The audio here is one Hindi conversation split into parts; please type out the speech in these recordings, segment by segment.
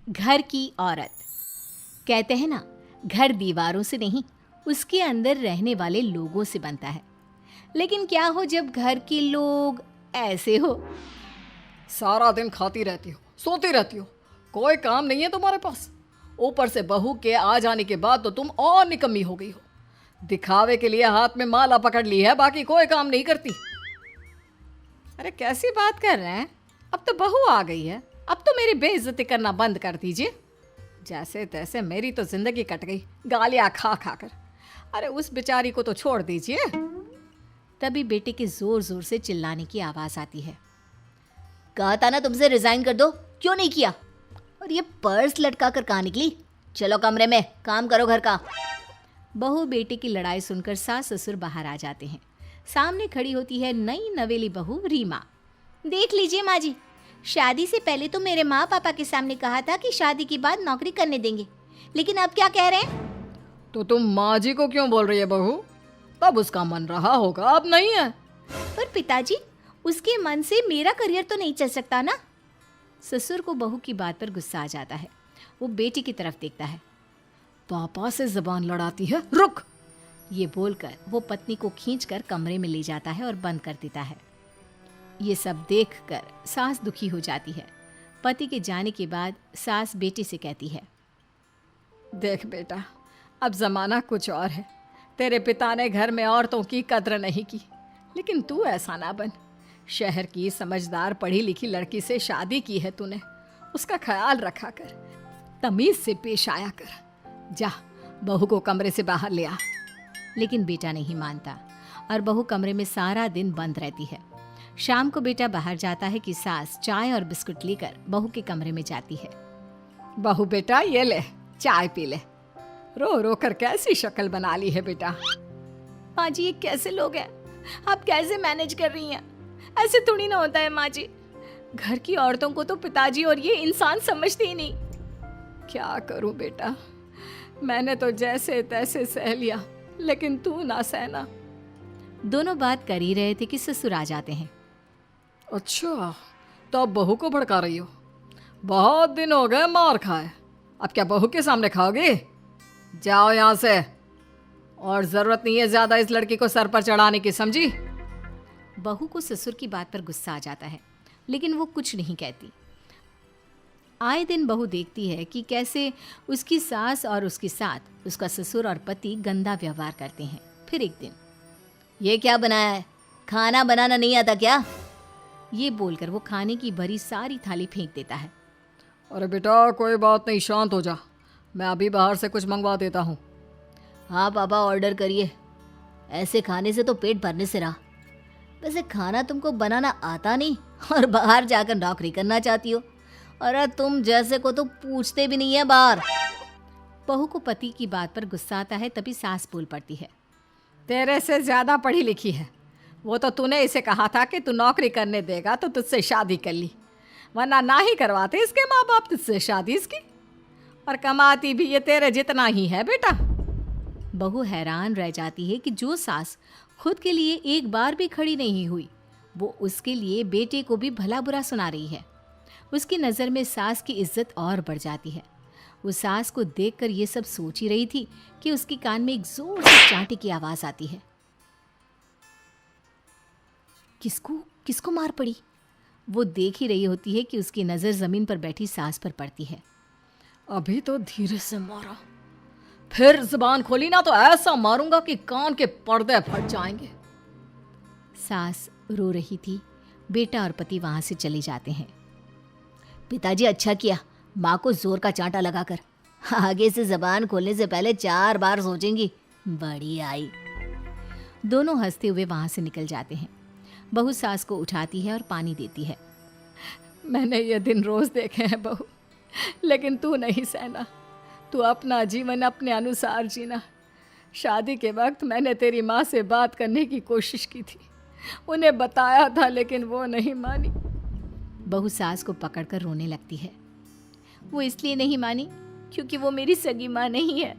घर की औरत। कहते हैं ना, घर दीवारों से नहीं, उसके अंदर रहने वाले लोगों से बनता है। लेकिन क्या हो जब घर के लोग ऐसे हो? सारा दिन खाती रहती हो, सोती रहती हो, कोई काम नहीं है तुम्हारे पास। ऊपर से बहू के आ जाने के बाद तो तुम और निकम्मी हो गई हो। दिखावे के लिए हाथ में माला पकड़ ली है, बाकी कोई काम नहीं करती। अरे कैसी बात कर रहे हैं? अब तो बहू आ गई है, अब तो मेरी बेइज्जती करना बंद कर दीजिए। जैसे तैसे मेरी तो जिंदगी कट गई गालियां खा खा कर। अरे उस बेचारी को तो छोड़ दीजिए। तभी बेटे के जोर जोर से चिल्लाने की आवाज आती है। कहा था ना तुमसे रिजाइन कर दो, क्यों नहीं किया? और ये पर्स लटका कर कहाँ निकली? चलो कमरे में, काम करो घर का। बहू बेटे की लड़ाई सुनकर सास ससुर बाहर आ जाते हैं। सामने खड़ी होती है नई नवेली बहू रीमा। देख लीजिए माँ जी, शादी से पहले तो मेरे माँ पापा के सामने कहा था कि शादी के बाद नौकरी करने देंगे, लेकिन अब क्या कह रहे हैं? तो तुम माँ जी को क्यों बोल रही है बहू? तब उसका मन रहा होगा, अब नहीं है। पर पिताजी, उसके मन से मेरा करियर तो नहीं चल सकता ना। ससुर को बहू की बात पर गुस्सा आ जाता है। वो बेटी की तरफ देखता है। पापा से जबान लड़ाती है, रुक। ये बोलकर वो पत्नी को खींचकर कमरे में ले जाता है और बंद कर देता है। ये सब देखकर सास दुखी हो जाती है। पति के जाने के बाद सास बेटे से कहती है, देख बेटा, अब जमाना कुछ और है। तेरे पिता ने घर में औरतों की कद्र नहीं की, लेकिन तू ऐसा ना बन। शहर की समझदार पढ़ी लिखी लड़की से शादी की है तूने, उसका ख्याल रखा कर, तमीज से पेश आया कर। जा, बहू को कमरे से बाहर ले आ। लेकिन बेटा नहीं मानता और बहू कमरे में सारा दिन बंद रहती है। शाम को बेटा बाहर जाता है कि सास चाय और बिस्कुट लेकर बहू के कमरे में जाती है। बहू बेटा ये ले, चाय पी ले। रो रो कर कैसी शक्ल बना ली है बेटा। माँ जी, ये कैसे लोग हैं? आप कैसे मैनेज कर रही हैं? ऐसे थोड़ी ना होता है माँ जी। घर की औरतों को तो पिताजी और ये इंसान समझते ही नहीं। क्या करूं बेटा, मैंने तो जैसे तैसे सह लिया, लेकिन तू ना सहना। दोनों बात कर ही रहे थे कि ससुर आ जाते हैं। अच्छा, तो अब बहू को भड़का रही हो? बहुत दिन हो गए मार खाए, अब क्या बहू के सामने खाओगे? जाओ यहाँ से, और जरूरत नहीं है ज्यादा इस लड़की को सर पर चढ़ाने की, समझी? बहू को ससुर की बात पर गुस्सा आ जाता है, लेकिन वो कुछ नहीं कहती। आए दिन बहू देखती है कि कैसे उसकी सास और उसके साथ उसका ससुर और पति गंदा व्यवहार करते हैं। फिर एक दिन, ये क्या बनाया है? खाना बनाना नहीं आता क्या? ये बोलकर वो खाने की भरी सारी थाली फेंक देता है। अरे बेटा कोई बात नहीं, शांत हो जा, मैं अभी बाहर से कुछ मंगवा देता हूँ। हाँ पापा, ऑर्डर करिए। ऐसे खाने से तो पेट भरने से रहा। वैसे खाना तुमको बनाना आता नहीं और बाहर जाकर नौकरी करना चाहती हो। अरे तुम जैसे को तो पूछते भी नहीं है बाहर। बहू को पति की बात पर गुस्सा आता है, तभी सास बोल पड़ती है। तेरे से ज्यादा पढ़ी लिखी है, वो तो तूने इसे कहा था कि तू नौकरी करने देगा तो तुझसे शादी कर ली, वरना ना ही करवाते इसके माँ बाप तुझसे शादी इसकी। और कमाती भी ये तेरे जितना ही है बेटा। बहू हैरान रह जाती है कि जो सास खुद के लिए एक बार भी खड़ी नहीं हुई, वो उसके लिए बेटे को भी भला बुरा सुना रही है। उसकी नज़र में सास की इज्जत और बढ़ जाती है। वो सास को देखकर ये सब सोच ही रही थी कि उसके कान में एक जोर से चांटे की आवाज आती है। किसको किसको मार पड़ी? वो देख ही रही होती है कि उसकी नज़र जमीन पर बैठी सास पर पड़ती है। अभी तो धीरे से मारा, फिर जुबान खोली ना तो ऐसा मारूंगा कि कान के पर्दे फट जाएंगे। सास रो रही थी। बेटा और पति वहां से चले जाते हैं। पिताजी, अच्छा किया माँ को जोर का चांटा लगाकर। आगे से जबान खोलने से पहले 4 बार सोचेंगी। बड़ी आई। दोनों हंसते हुए वहां से निकल जाते हैं। बहू सास को उठाती है और पानी देती है। मैंने ये दिन रोज देखे हैं बहू, लेकिन तू नहीं सहना। तू अपना जीवन अपने अनुसार जीना। शादी के वक्त मैंने तेरी माँ से बात करने की कोशिश की थी, उन्हें बताया था, लेकिन वो नहीं मानी। बहू सास को पकड़कर रोने लगती है। वो इसलिए नहीं मानी क्योंकि वो मेरी सगी माँ नहीं है।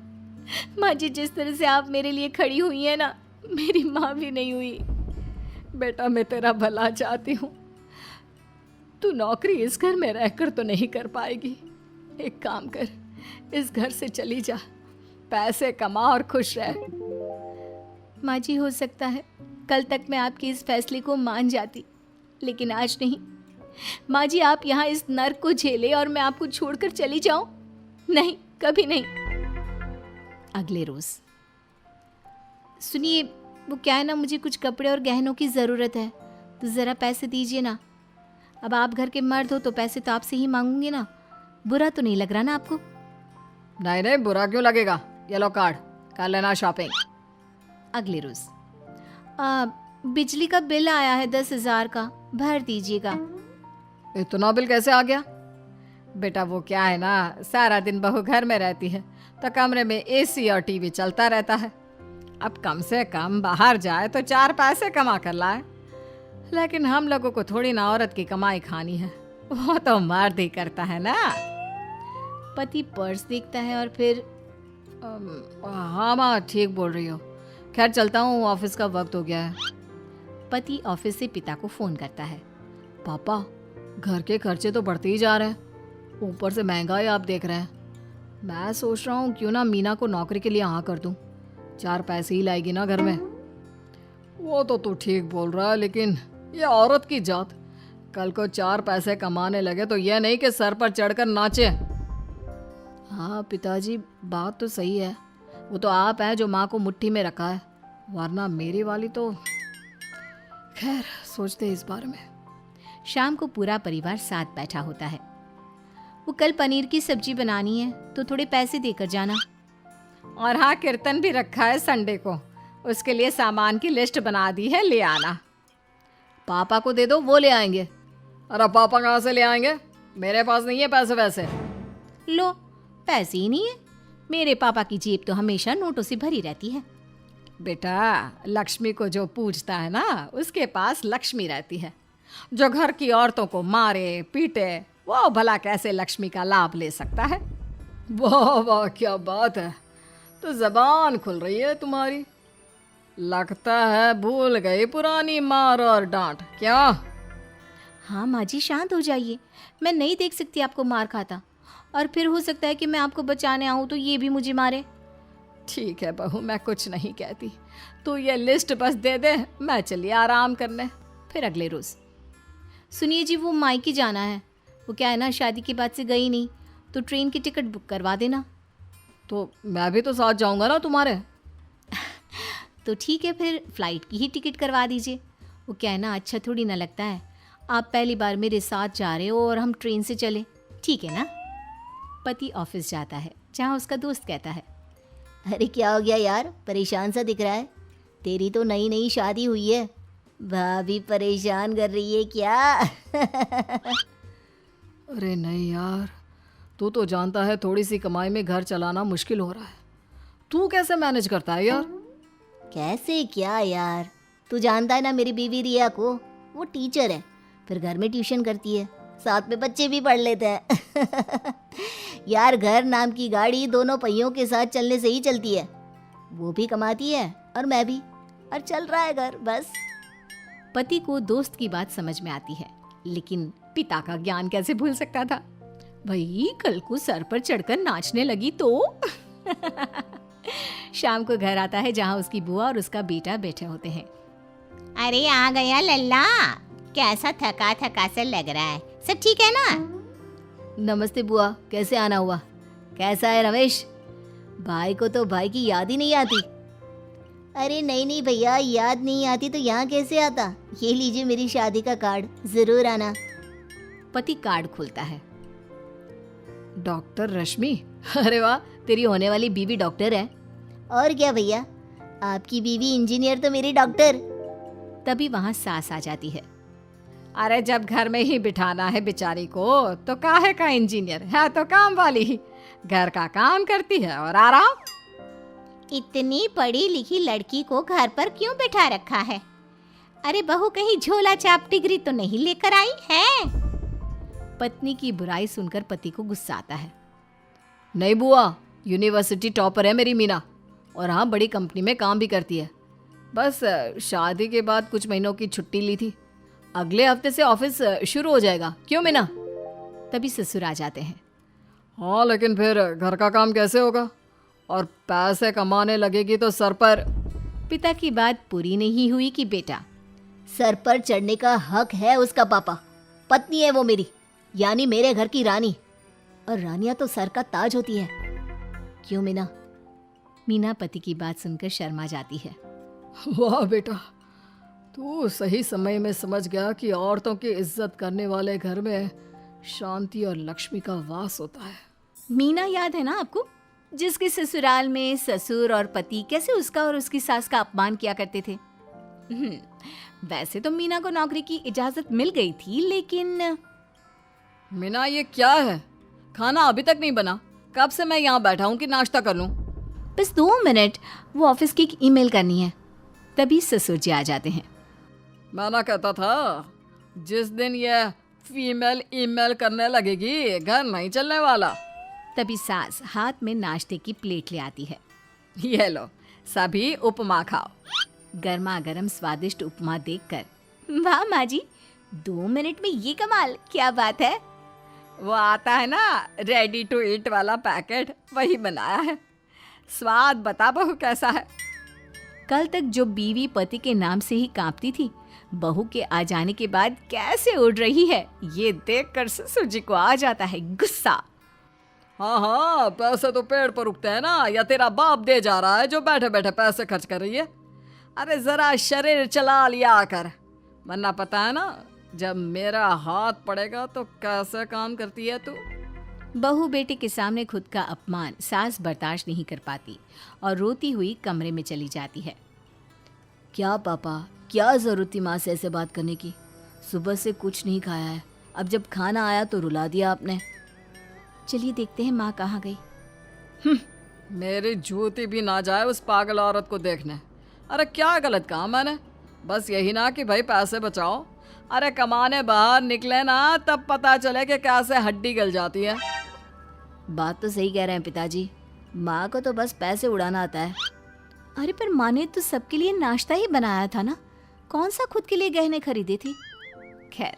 माँ जी, जिस तरह से आप मेरे लिए खड़ी हुई है ना, मेरी माँ भी नहीं हुई। बेटा मैं तेरा भला चाहती हूँ, तू नौकरी इस घर में रहकर तो नहीं कर पाएगी, एक काम कर, इस घर से चली जा, पैसे कमा और खुश रह। माँ जी, हो सकता है कल तक मैं आपके इस फैसले को मान जाती, लेकिन आज नहीं। माँ जी, आप यहाँ इस नर्क को झेले और मैं आपको छोड़कर चली जाऊं? नहीं, कभी नहीं। अगले रोज, सुनिए, वो क्या है ना, मुझे कुछ कपड़े और गहनों की ज़रूरत है, तो ज़रा पैसे दीजिए ना। अब आप घर के मर्द हो तो पैसे तो आपसे ही मांगूंगी ना। बुरा तो नहीं लग रहा ना आपको? नहीं नहीं, बुरा क्यों लगेगा, ये लो कार्ड, कर लेना शॉपिंग। अगले रोज, बिजली का बिल आया है 10,000 का, भर दीजिएगा। इतना बिल कैसे आ गया? बेटा वो क्या है ना, सारा दिन बहू घर में रहती है तो कमरे में एसी और टीवी चलता रहता है। अब कम से कम बाहर जाए तो 4 पैसे कमा कर लाए। लेकिन हम लोगों को थोड़ी ना औरत की कमाई खानी है, वो तो मर्द ही करता है ना। पति पर्स देखता है और फिर हाँ माँ, ठीक बोल रही हो। खैर चलता हूँ, ऑफिस का वक्त हो गया है। पति ऑफिस से पिता को फोन करता है। पापा, घर के खर्चे तो बढ़ते ही जा रहे हैं, ऊपर से महंगाई आप देख रहे हैं। मैं सोच रहा हूँ क्यों ना मीना को नौकरी के लिए हाँ कर दूँ, 4 पैसे ही लाएगी ना घर में। वो तो तू ठीक बोल रहा है, लेकिन ये औरत की जात, कल को 4 पैसे कमाने लगे तो यह नहीं कि सर पर चढ़कर नाचे। हाँ पिताजी, बात तो सही है। वो तो आप हैं जो माँ को मुट्ठी में रखा है, वरना मेरी वाली तो। खैर, सोचते इस बारे में। शाम को पूरा परिवार साथ बैठा होता है। वो कल पनीर की सब्जी बनानी है तो थोड़े पैसे देकर जाना। और हाँ, कीर्तन भी रखा है संडे को, उसके लिए सामान की लिस्ट बना दी है, ले आना। पापा को दे दो, वो ले आएंगे। अरे पापा कहाँ से ले आएंगे, मेरे पास नहीं है पैसे वैसे। लो, पैसे ही नहीं है? मेरे पापा की जेब तो हमेशा नोटों से भरी रहती है। बेटा, लक्ष्मी को जो पूजता है ना, उसके पास लक्ष्मी रहती है। जो घर की औरतों को मारे पीटे, वो भला कैसे लक्ष्मी का लाभ ले सकता है? वाह वाह, क्या बात है, तो जबान खुल रही है तुम्हारी। लगता है भूल गई पुरानी मार और डांट, क्या? हाँ माँ जी, शांत हो जाइए। मैं नहीं देख सकती आपको मार खाता, और फिर हो सकता है कि मैं आपको बचाने आऊँ तो ये भी मुझे मारे। ठीक है बहू, मैं कुछ नहीं कहती, तू ये लिस्ट बस दे दे, मैं चलिए आराम करने। फिर अगले रोज, सुनिए जी, वो मायके जाना है। वो क्या है ना, शादी के बाद से गई नहीं, तो ट्रेन की टिकट बुक करवा देना। तो मैं भी तो साथ जाऊंगा ना तुम्हारे। तो ठीक है, फिर फ्लाइट की ही टिकट करवा दीजिए। वो क्या है ना, अच्छा थोड़ी ना लगता है, आप पहली बार मेरे साथ जा रहे हो और हम ट्रेन से चले, ठीक है ना? पति ऑफिस जाता है, जहाँ उसका दोस्त कहता है, अरे क्या हो गया यार, परेशान सा दिख रहा है। तेरी तो नई नई शादी हुई है, भाभी परेशान कर रही है क्या? अरे नहीं यार, तू तो जानता है थोड़ी सी कमाई में घर चलाना मुश्किल हो रहा है। तू कैसे मैनेज करता है यार? कैसे क्या यार, तू जानता है ना मेरी बीवी रिया को, वो टीचर है, फिर घर में ट्यूशन करती है, साथ में बच्चे भी पढ़ लेते हैं। यार, घर नाम की गाड़ी दोनों पहियों के साथ चलने से ही चलती है। वो भी कमाती है और मैं भी, और चल रहा है घर बस। पति को दोस्त की बात समझ में आती है, लेकिन पिता का ज्ञान कैसे भूल सकता था? भाई, कल को सर पर चढ़कर नाचने लगी तो। शाम को घर आता है, जहाँ उसकी बुआ और उसका बेटा बैठे होते हैं। अरे आ गया लल्ला, कैसा थका थका सा लग रहा है, सब ठीक है ना? नमस्ते बुआ, कैसे आना हुआ? कैसा है रमेश? भाई को तो भाई की याद ही नहीं आती। अरे नहीं नहीं भैया, याद नहीं आती तो यहाँ कैसे आता? ये लीजिए मेरी शादी का कार्ड, जरूर आना। पति कार्ड खोलता है। डॉक्टर रश्मि? अरे वाह, तेरी होने वाली बीवी डॉक्टर है। और क्या भैया, आपकी बीवी इंजीनियर तो मेरी डॉक्टर। तभी वहाँ सास आ जाती है। अरे जब घर में ही बिठाना है बेचारी को, तो काहे का इंजीनियर है, तो काम वाली ही, घर का काम करती है और आराम। इतनी पढ़ी लिखी लड़की को घर पर क्यों बिठा रखा है? अरे बहू, कहीं झोला चाप डिग्री तो नहीं लेकर आई है? पत्नी की बुराई सुनकर पति को गुस्सा आता है। नहीं बुआ, यूनिवर्सिटी टॉपर है मेरी मीना, और हाँ, बड़ी कंपनी में काम भी करती है। बस शादी के बाद कुछ महीनों की छुट्टी ली थी, अगले हफ्ते से ऑफिस शुरू हो जाएगा। क्यों मीना? तभी ससुर आ जाते हैं। हाँ, लेकिन फिर घर का काम कैसे होगा? और पैसे कमाने लगेगी तो सर पर। पिता की बात पूरी नहीं हुई कि बेटा, सर पर चढ़ने का हक है उसका पापा। पत्नी है वो मेरी, यानी मेरे घर की रानी। और रानियां तो सर का ताज होती है। क्यों मीना? मीना पति की बात सुनकर शर्मा जाती है। वाह बेटा, तू सही समय में समझ गया कि औरतों की इज्जत करने वाले घर में शांति और लक्ष्मी का वास होता है। मीना याद है ना आपको, जिसके ससुराल में ससुर और पति कैसे उसका और उसकी सास का अपमान किया करते थे। वैसे तो मीना को नौकरी की इजाजत मिल गई थी, लेकिन मीना, ये क्या है? खाना अभी तक नहीं बना। कब से मैं यहाँ बैठा हूँ कि नाश्ता कर लूँ। बस 2 मिनट, वो ऑफिस की एक ईमेल करनी है। तभी ससुर जी आ जाते हैं। मैं ना कहता था, जिस दिन ये फीमेल ईमेल करने लगेगी घर नहीं चलने वाला। तभी सास हाथ में नाश्ते की प्लेट ले आती है। ये लो, सभी उपमा खाओ। गर्मा गर्म स्वादिष्ट उपमा देखकर, वाह माँ जी, 2 मिनट में ये कमाल, क्या बात है। वो आता है ना रेडी टू ईट वाला पैकेट, वही बनाया है। स्वाद बता बहू कैसा है। कल तक जो बीवी पति के नाम से ही कांपती थी, बहू के आ जाने के बाद कैसे उड़ रही है, ये देखकर ससुर जी को आ जाता है गुस्सा। हाँ हाँ, पैसे तो पेड़ पर उगते हैं ना, या तेरा बाप दे जा रहा है जो बैठे बैठे पैसे खर्च कर रही है। अरे जरा शरीर चला लिया कर, वरना पता है ना जब मेरा हाथ पड़ेगा तो कैसे काम करती है तू। बहू बेटे के सामने खुद का अपमान सास बर्दाश्त नहीं कर पाती और रोती हुई कमरे में चली जाती है। क्या पापा, क्या जरूरत थी माँ से ऐसे बात करने की? सुबह से कुछ नहीं खाया है, अब जब खाना आया तो रुला दिया आपने। चलिए देखते हैं माँ कहाँ गई। मेरी जूती भी ना जाए उस पागल औरत को देखने। अरे क्या गलत काम मैंने? बस यही ना कि भाई पैसे बचाओ। अरे कमाने बाहर निकले ना तब पता चले कि कैसे हड्डी गल जाती है। बात तो सही कह रहे हैं पिताजी, माँ को तो बस पैसे उड़ाना आता है। अरे पर माँ ने तो सबके लिए नाश्ता ही बनाया था ना, कौन सा खुद के लिए गहने खरीदे थे। खैर,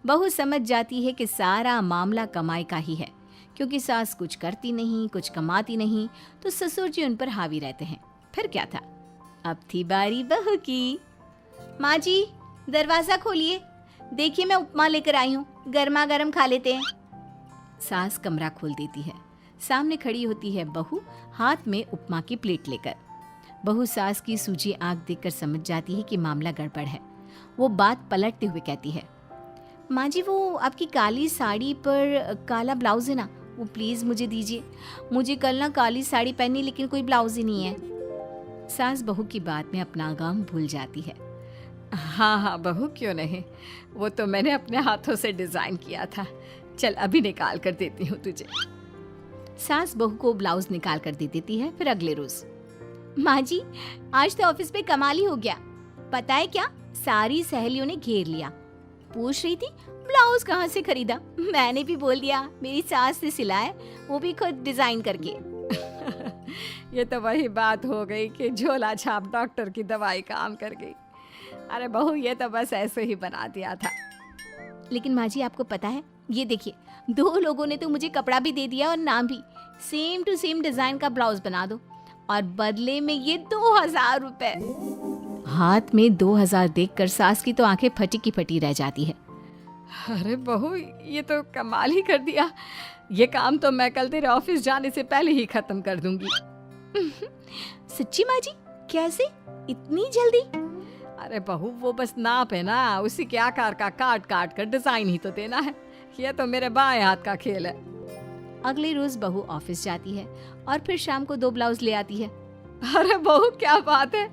बहू समझ जाती है कि सारा मामला कमाई का ही है, क्योंकि सास कुछ करती नहीं, कुछ कमाती नहीं, तो ससुर जी उन पर हावी रहते हैं। फिर क्या था, अब थी बारी बहू की। माँ जी, दरवाजा खोलिए, देखिए मैं उपमा लेकर आई हूँ, गर्मा गर्म खा लेते हैं। सास कमरा खोल देती है। सामने खड़ी होती है बहू, हाथ में उपमा की प्लेट लेकर। बहू सास की सूजी आंख देखकर समझ जाती है कि मामला गड़बड़ है। वो बात पलटते हुए कहती है, माँ जी वो आपकी काली साड़ी पर काला ब्लाउज है ना, वो प्लीज़ मुझे दीजिए। मुझे कल ना काली साड़ी पहनी, लेकिन कोई ब्लाउज ही नहीं है। सास बहू की बात में अपना गम भूल जाती है। हाँ हाँ बहू, क्यों नहीं, वो तो मैंने अपने हाथों से डिज़ाइन किया था। चल अभी निकाल कर देती हूँ तुझे। सास बहू को ब्लाउज निकाल कर दे देती है। फिर अगले रोज, माँ जी आज तो ऑफिस में कमाल ही हो गया। पता है क्या, सारी सहेलियों ने घेर लिया, पूछ रही थी ब्लाउज कहाँ से खरीदा। मैंने भी बोल दिया मेरी सास से सिलाए, वो भी खुद डिजाइन करके। ये तो वही बात हो गई कि झोला छाप डॉक्टर की दवाई काम कर गई। अरे बहू, ये तो बस ऐसे ही बना दिया था। लेकिन माँ जी आपको पता है, ये देखिए 2 लोगों ने तो मुझे कपड़ा भी दे दिया और नाम भी, सेम टू सेम डिजाइन का ब्लाउज बना दो, और बदले में ये 2000 रुपए। हाथ में 2000 देखकर सास की तो आंखें फटी की फटी रह जाती है। अरे बहू, ये तो कमाल ही कर दिया। ये काम तो मैं कल तेरे ऑफिस जाने से पहले ही खत्म कर दूंगी। सच्ची माँ जी, कैसे इतनी जल्दी? अरे बहू, वो बस नाप है ना, उसी के आकार का काट काट कर डिजाइन ही तो देना है। ये तो मेरे बाएं हाथ का खेल है। अगले रोज बहू ऑफिस जाती है और फिर शाम को 2 ब्लाउज ले आती है। अरे बहू, क्या बात है,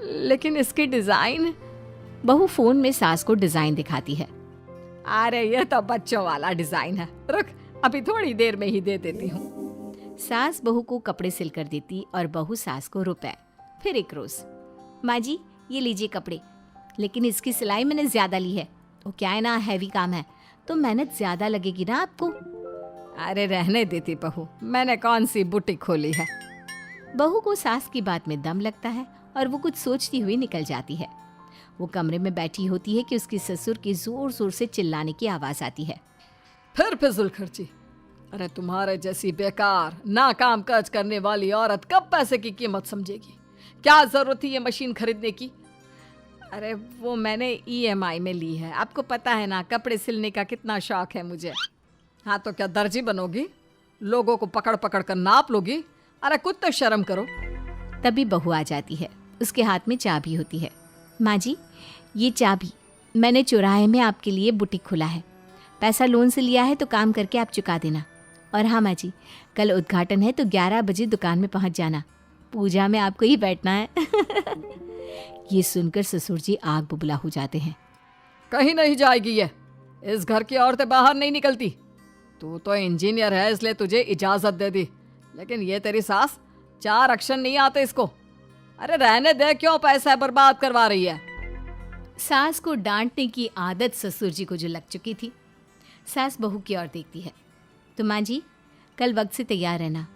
लेकिन इसकी डिजाइन। बहू फोन में सास को डिजाइन दिखाती है। अरे ये तो बच्चों वाला डिजाइन है, रुक अभी थोड़ी देर में ही दे देती हूँ। सास बहू को कपड़े सिल कर देती और बहू सास को रुपए। फिर एक रोज, माँ जी ये लीजिए कपड़े, लेकिन इसकी सिलाई मैंने ज्यादा ली है। वो क्या है ना, हैवी काम है, तो मेहनत ज्यादा लगेगी ना आपको। अरे रहने देती बहू, मैंने कौन सी बुटीक खोली है। बहू को सास की बात में दम लगता है और वो कुछ सोचती हुई निकल जाती है। वो कमरे में बैठी होती है कि उसके ससुर की जोर जोर से चिल्लाने की आवाज आती है। फिर फिजूल खर्ची, अरे तुम्हारे जैसी बेकार ना काम काज करने वाली औरत कब पैसे की कीमत समझेगी? क्या जरूरत थी ये मशीन खरीदने की? अरे वो मैंने ईएमआई में ली है, आपको पता है ना कपड़े सिलने का कितना शौक है मुझे। हाँ तो क्या दर्जी बनोगी? लोगों को पकड़ पकड़ कर नाप लोगी? अरे कुछ तो शर्म करो। तभी बहू आ जाती है, उसके हाथ में चाबी होती है। माँ जी, ये चाबी मैंने चौराहे में आपके लिए बुटीक खोला है। पैसा लोन से लिया है तो काम करके आप चुका देना। और हाँ माँ जी, कल उद्घाटन है तो 11 बजे दुकान में पहुँच जाना। पूजा में आपको ही बैठना है। ये सुनकर ससुर जी आग बुबला हो जाते हैं। कहीं नहीं जाएगी ये, इस घर की औरतें बाहर नहीं निकलती। तू तो इंजीनियर है इसलिए तुझे इजाजत दे दी, लेकिन ये तेरी सास 4 अक्षर नहीं आते इसको। अरे रहने दे, क्यों पैसा बर्बाद करवा रही है? सास को डांटने की आदत ससुर जी को जो लग चुकी थी। सास बहू की ओर देखती है। तो माँ जी, कल वक्त से तैयार रहना।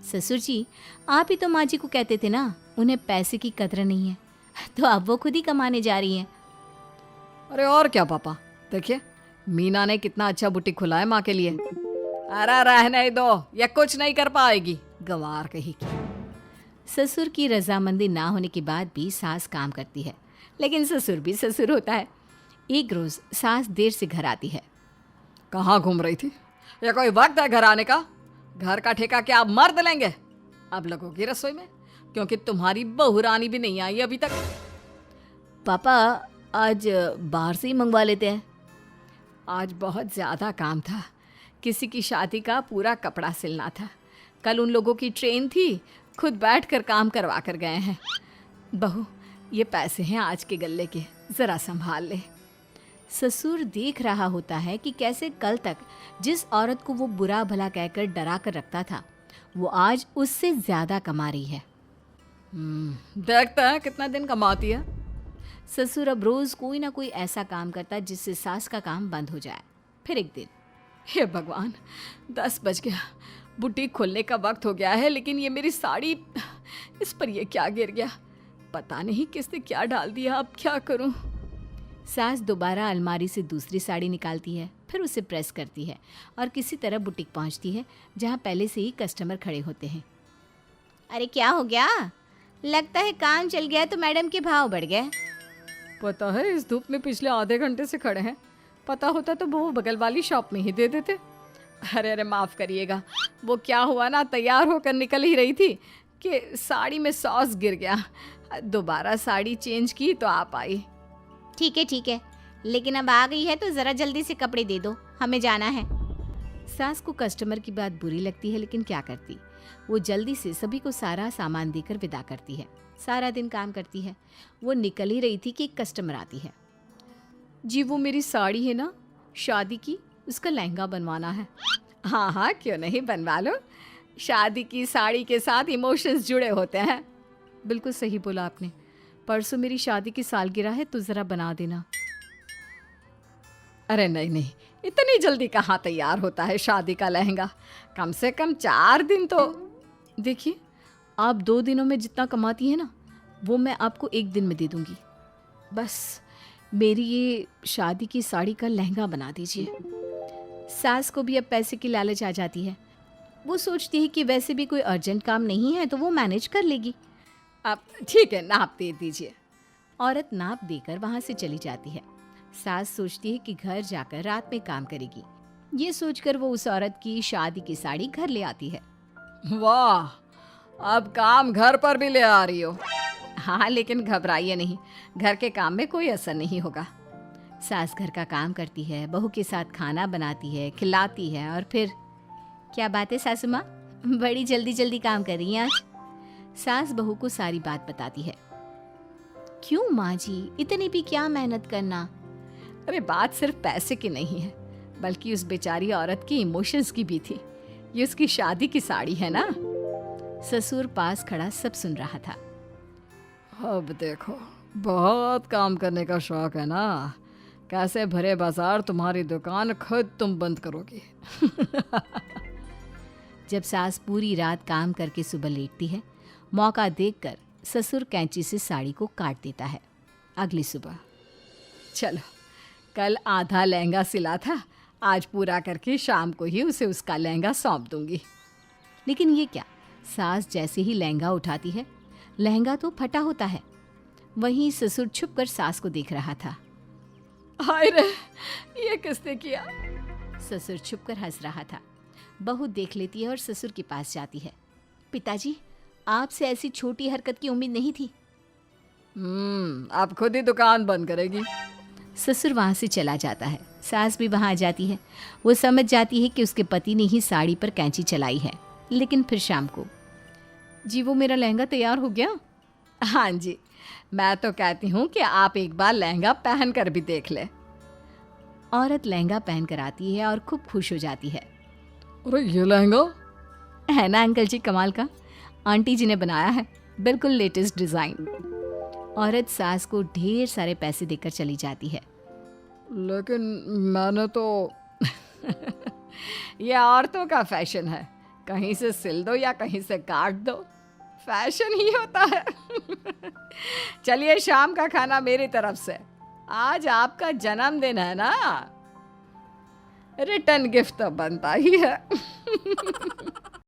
ससुर जी, आप ही तो माँ जी को कहते थे ना उन्हें पैसे की कदर नहीं है, तो अब वो खुद ही कमाने जा रही हैं। अरे और क्या पापा, देखिए मीना ने कितना अच्छा बुटीक खुला है माँ के लिए। अरे रहने दो, ये कुछ नहीं कर पाएगी, गंवार कही की। ससुर की रजामंदी ना होने के बाद भी सास काम करती है, लेकिन ससुर भी ससुर होता है। एक रोज़ सास देर से घर आती है। कहाँ घूम रही थी? ये कोई वक्त है घर आने का? घर का ठेका क्या आप मर्द लेंगे? अब लगोगी रसोई में, क्योंकि तुम्हारी बहू रानी भी नहीं आई अभी तक। पापा, आज बाहर से ही मंगवा लेते हैं। आज बहुत ज़्यादा काम था, किसी की शादी का पूरा कपड़ा सिलना था। कल उन लोगों की ट्रेन थी, खुद बैठ कर काम करवा कर गए हैं। बहू, ये पैसे हैं आज के गल्ले के, ज़रा संभाल ले। ससुर देख रहा होता है कि कैसे कल तक जिस औरत को वो बुरा भला कहकर डरा कर रखता था, वो आज उससे ज़्यादा कमा रही है। देखता है कितना दिन कमाती है। ससुर अब रोज़ कोई ना कोई ऐसा काम करता जिससे सास का काम बंद हो जाए। फिर एक दिन, हे भगवान, 10 बज गया, बुटीक खोलने का वक्त हो गया है, लेकिन ये मेरी साड़ी, इस पर ये क्या गिर गया? पता नहीं किसने क्या डाल दिया, अब क्या करूं? सास दोबारा अलमारी से दूसरी साड़ी निकालती है, फिर उसे प्रेस करती है और किसी तरह बुटीक पहुंचती है, जहां पहले से ही कस्टमर खड़े होते हैं। अरे क्या हो गया? लगता है काम चल गया तो मैडम के भाव बढ़ गए। पता है इस धूप में पिछले आधे घंटे से खड़े हैं, पता होता तो वो बगल वाली शॉप में ही दे देते। अरे अरे माफ़ करिएगा, वो क्या हुआ ना, तैयार होकर निकल ही रही थी कि साड़ी में सॉस गिर गया। दोबारा साड़ी चेंज की तो आप आई। ठीक है, लेकिन अब आ गई है तो ज़रा जल्दी से कपड़े दे दो, हमें जाना है। सास को कस्टमर की बात बुरी लगती है, लेकिन क्या करती, वो जल्दी से सभी को सारा सामान देकर विदा करती है। सारा दिन काम करती है। वो निकल ही रही थी कि एक कस्टमर आती है। जी वो मेरी साड़ी है ना शादी की, उसका लहंगा बनवाना है। हाँ हाँ, क्यों नहीं, बनवा लो। शादी की साड़ी के साथ इमोशंस जुड़े होते हैं। बिल्कुल सही बोला आपने, परसों मेरी शादी की सालगिरह है तो ज़रा बना देना। अरे नहीं नहीं, इतनी जल्दी कहाँ तैयार होता है शादी का लहंगा, कम से कम 4 दिन तो। देखिए, आप 2 दिनों में जितना कमाती है ना, वो मैं आपको 1 दिन में दे दूंगी। बस मेरी ये शादी की साड़ी का लहंगा बना दीजिए। सास को भी अब पैसे की लालच आ जाती है। वो सोचती है कि वैसे भी कोई अर्जेंट काम नहीं है तो वो मैनेज कर लेगी। आप ठीक है, नाप दे दीजिए। औरत नाप देकर वहाँ से चली जाती है। सास सोचती है कि घर जाकर रात में काम करेगी। ये सोचकर वो उस औरत की शादी की साड़ी घर ले आती है। वाह, अब काम घर पर भी ले आ रही हो। हाँ, लेकिन घबराइए नहीं, घर के काम में कोई असर नहीं होगा। सास घर का काम करती है, बहू के साथ खाना बनाती है, खिलाती है, और फिर क्या बात है सासू माँ, बड़ी जल्दी जल्दी काम कर रही हैं आज। सास बहू को सारी बात बताती है। क्यों माँ जी, इतनी भी क्या मेहनत करना? अरे बात सिर्फ पैसे की नहीं है, बल्कि उस बेचारी औरत की इमोशंस की भी थी। ये उसकी शादी की साड़ी है ना। ससुर पास खड़ा सब सुन रहा था। अब देखो, बहुत काम करने का शौक है ना, कैसे भरे बाजार तुम्हारी दुकान खुद तुम बंद करोगी। जब सास पूरी रात काम करके सुबह लेटती है, मौका देखकर ससुर कैंची से साड़ी को काट देता है। अगली सुबह, चलो, कल आधा लहंगा सिला था, आज पूरा करके शाम को ही उसे उसका लहंगा सौंप दूंगी। लेकिन ये क्या, सास जैसे ही लहंगा उठाती है, लहंगा तो फटा होता है। वहीं ससुर छुप कर सास को देख रहा था। हाय रे, ये किसने किया? ससुर छुप कर हंस रहा था। बहू देख लेती है और ससुर के पास जाती है। पिताजी, आपसे ऐसी छोटी हरकत की उम्मीद नहीं थी। आप खुद ही दुकान बंद करेगी? ससुर वहाँ से चला जाता है। सास भी वहाँ आ जाती है। वो समझ जाती है कि उसके पति ने ही साड़ी पर कैंची चलाई है। लेकिन फिर शाम को, जी वो मेरा लहंगा तैयार हो गया? हाँ जी, मैं तो कहती हूँ कि आप एक बार लहंगा पहन कर भी देख ले। औरत लहंगा पहन कर आती है और खूब खुश हो जाती है। अरे ये लहंगा है ना अंकल जी कमाल का, आंटी जी ने बनाया है, बिल्कुल लेटेस्ट डिज़ाइन। औरत सास को ढेर सारे पैसे देकर चली जाती है। लेकिन मैंने तो ये औरतों का फैशन है, कहीं से सिल दो या कहीं से काट दो, फैशन ही होता है। चलिए शाम का खाना मेरी तरफ से, आज आपका जन्मदिन है ना, रिटर्न गिफ्ट तो बनता ही है।